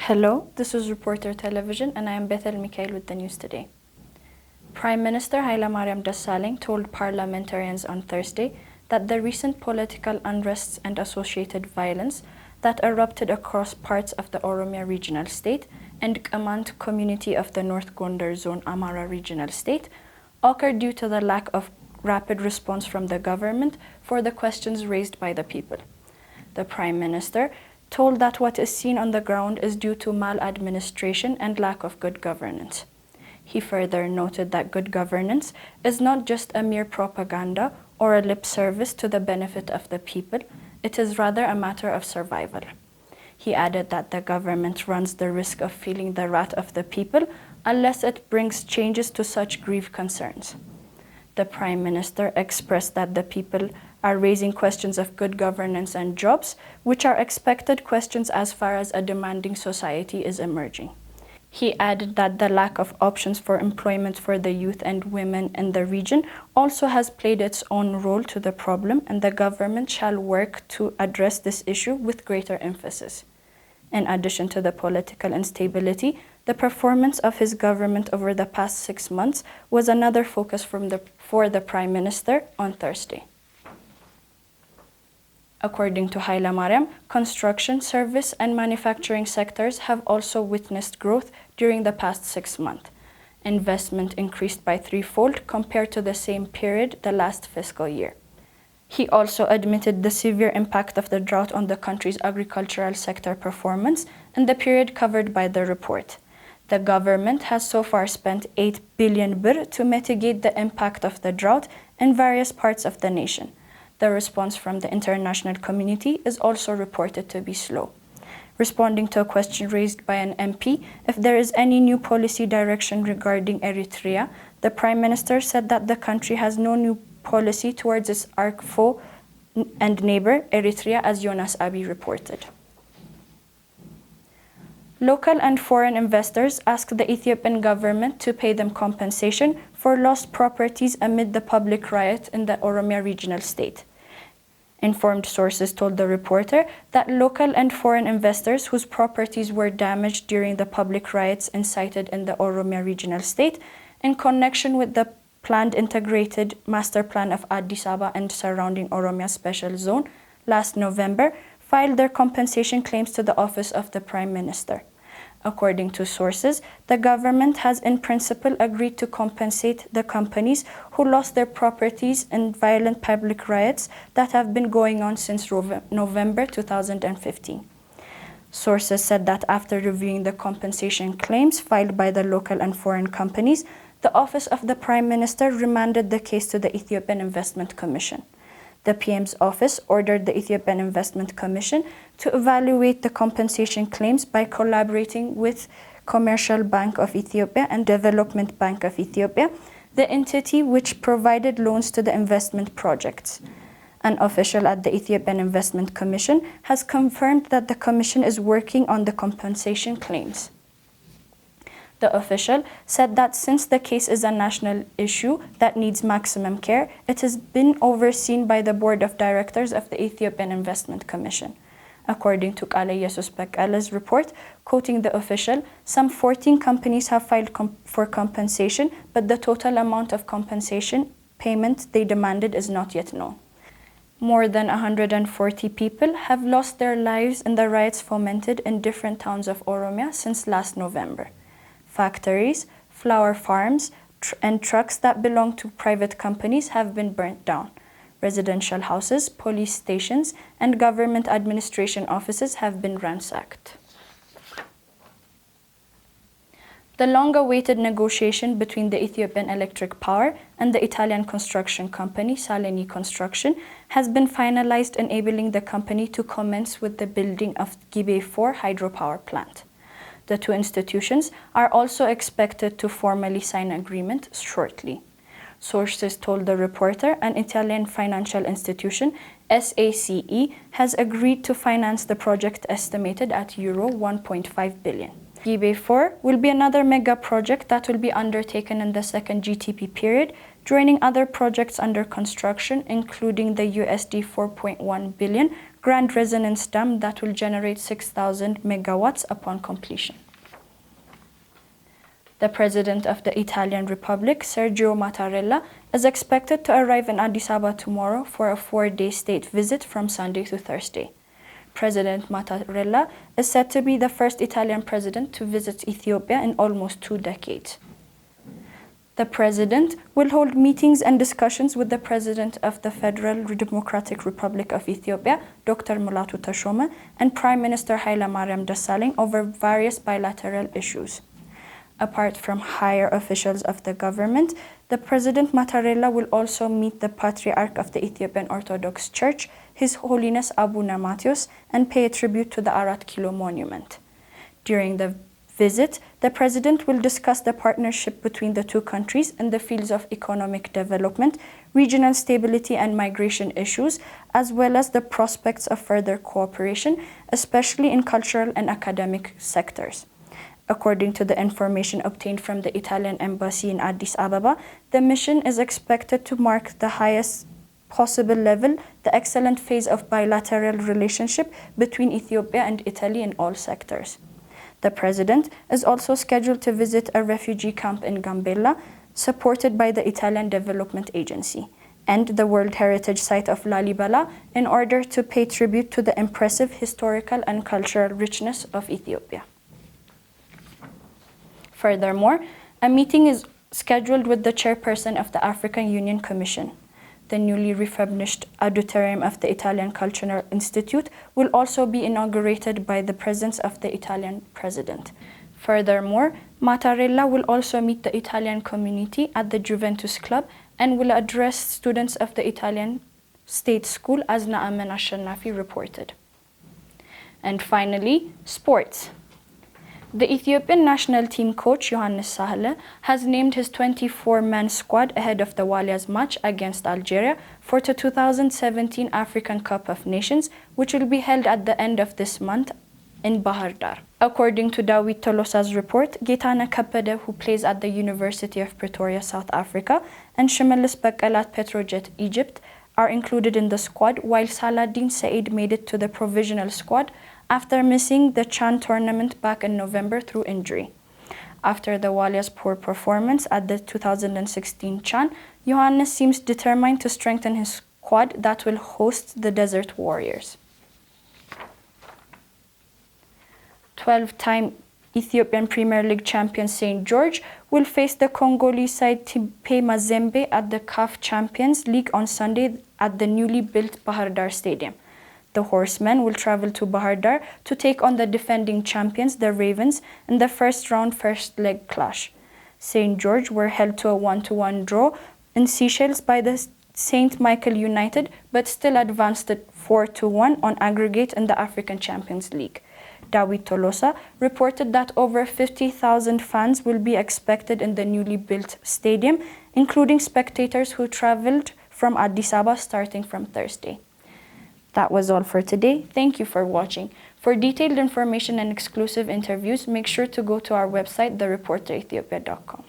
Hello, this is Reporter Television and I am Bethel Mikhail with the news today. Prime Minister Hailemariam Desalegn told parliamentarians on Thursday that the recent political unrests and associated violence that erupted across parts of the Oromia regional state and Qamant community of the North Gondar zone Amara regional state occurred due to the lack of rapid response from the government for the questions raised by the people. The Prime Minister told that what is seen on the ground is due to maladministration and lack of good governance. He further noted that good governance is not just a mere propaganda or a lip service to the benefit of the people, it is rather a matter of survival. He added that the government runs the risk of feeling the wrath of the people unless it brings changes to such grave concerns. The Prime Minister expressed that the people are raising questions of good governance and jobs, which are expected questions as far as a demanding society is emerging. He added that the lack of options for employment for the youth and women in the region also has played its own role to the problem, and the government shall work to address this issue with greater emphasis. In addition to the political instability, the performance of his government over the past 6 months was another focus for the Prime Minister on Thursday. According to Hailemariam, construction, service, and manufacturing sectors have also witnessed growth during the past 6 months. Investment increased by threefold compared to the same period the last fiscal year. He also admitted the severe impact of the drought on the country's agricultural sector performance in the period covered by the report. The government has so far spent 8 billion birr to mitigate the impact of the drought in various parts of the nation. The response from the international community is also reported to be slow. Responding to a question raised by an MP if there is any new policy direction regarding Eritrea, the Prime Minister said that the country has no new policy towards its arch-foe and neighbor, Eritrea, as Jonas Abiy reported. Local and foreign investors asked the Ethiopian government to pay them compensation for lost properties amid the public riot in the Oromia regional state. Informed sources told the reporter that local and foreign investors whose properties were damaged during the public riots incited in the Oromia regional state in connection with the planned integrated master plan of Addis Ababa and surrounding Oromia special zone last November filed their compensation claims to the office of the Prime Minister. According to sources, the government has in principle agreed to compensate the companies who lost their properties in violent public riots that have been going on since November 2015. Sources said that after reviewing the compensation claims filed by the local and foreign companies, the office of the Prime Minister remanded the case to the Ethiopian Investment Commission. The PM's office ordered the Ethiopian Investment Commission to evaluate the compensation claims by collaborating with Commercial Bank of Ethiopia and Development Bank of Ethiopia, the entity which provided loans to the investment projects. An official at the Ethiopian Investment Commission has confirmed that the commission is working on the compensation claims. The official said that since the case is a national issue that needs maximum care, it has been overseen by the Board of Directors of the Ethiopian Investment Commission. According to Qale Yesus Beqqele's report, quoting the official, some 14 companies have filed for compensation, but the total amount of compensation payment they demanded is not yet known. More than 140 people have lost their lives in the riots fomented in different towns of Oromia since last November. Factories, flower farms, and trucks that belong to private companies have been burnt down. Residential houses, police stations, and government administration offices have been ransacked. The long-awaited negotiation between the Ethiopian Electric Power and the Italian construction company Saleni Construction has been finalized, enabling the company to commence with the building of Gibe 4 hydropower plant. The two institutions are also expected to formally sign an agreement shortly. Sources told the reporter an Italian financial institution, SACE, has agreed to finance the project estimated at Euro 1.5 billion. Gibe 4 will be another mega project that will be undertaken in the second GTP period, joining other projects under construction, including the USD 4.1 billion Grand Resonance Dam that will generate 6,000 megawatts upon completion. The President of the Italian Republic, Sergio Mattarella, is expected to arrive in Addis Ababa tomorrow for a 4-day state visit from Sunday to Thursday. President Mattarella is said to be the first Italian president to visit Ethiopia in almost 2 decades. The President will hold meetings and discussions with the President of the Federal Democratic Republic of Ethiopia, Dr. Mulatu Teshome, and Prime Minister Hailemariam Desalegn over various bilateral issues. Apart from higher officials of the government, the President Mattarella will also meet the Patriarch of the Ethiopian Orthodox Church, His Holiness Abuna Matthios, and pay a tribute to the Arat Kilo monument. During the visit, the President will discuss the partnership between the two countries in the fields of economic development, regional stability and migration issues, as well as the prospects of further cooperation, especially in cultural and academic sectors. According to the information obtained from the Italian Embassy in Addis Ababa, the mission is expected to mark the highest possible level, the excellent phase of bilateral relationship between Ethiopia and Italy in all sectors. The President is also scheduled to visit a refugee camp in Gambella, supported by the Italian Development Agency, and the World Heritage Site of Lalibela in order to pay tribute to the impressive historical and cultural richness of Ethiopia. Furthermore, a meeting is scheduled with the chairperson of the African Union Commission. The newly refurbished auditorium of the Italian Cultural Institute will also be inaugurated by the presence of the Italian president. Furthermore, Mattarella will also meet the Italian community at the Juventus Club and will address students of the Italian State School, as Naaman Ashannafi reported. And finally, sports. The Ethiopian national team coach Yohannes Sahle has named his 24-man squad ahead of the Walias match against Algeria for the 2017 African Cup of Nations, which will be held at the end of this month in Bahar Dar. According to Dawit Tolosa's report, Getana Kapede, who plays at the University of Pretoria, South Africa, and Shimelis Bekkele at Petrojet, Egypt, are included in the squad, while Saladin Said made it to the provisional squad after missing the CHAN tournament back in November through injury. After the Walia's poor performance at the 2016 CHAN, Yohannes seems determined to strengthen his squad that will host the Desert Warriors. 12-time Ethiopian Premier League champion St. George will face the Congolese side Timpe Mazembe at the CAF Champions League on Sunday at the newly built Bahar Dar Stadium. The Horsemen will travel to Bahar Dar to take on the defending champions, the Ravens, in the first-round first-leg clash. St. George were held to a 1-1 draw in Seychelles by the St. Michael United, but still advanced at 4-1 on aggregate in the African Champions League. Dawit Tolosa reported that over 50,000 fans will be expected in the newly built stadium, including spectators who traveled from Addis Ababa starting from Thursday. That was all for today. Thank you for watching. For detailed information and exclusive interviews, make sure to go to our website, thereporterethiopia.com.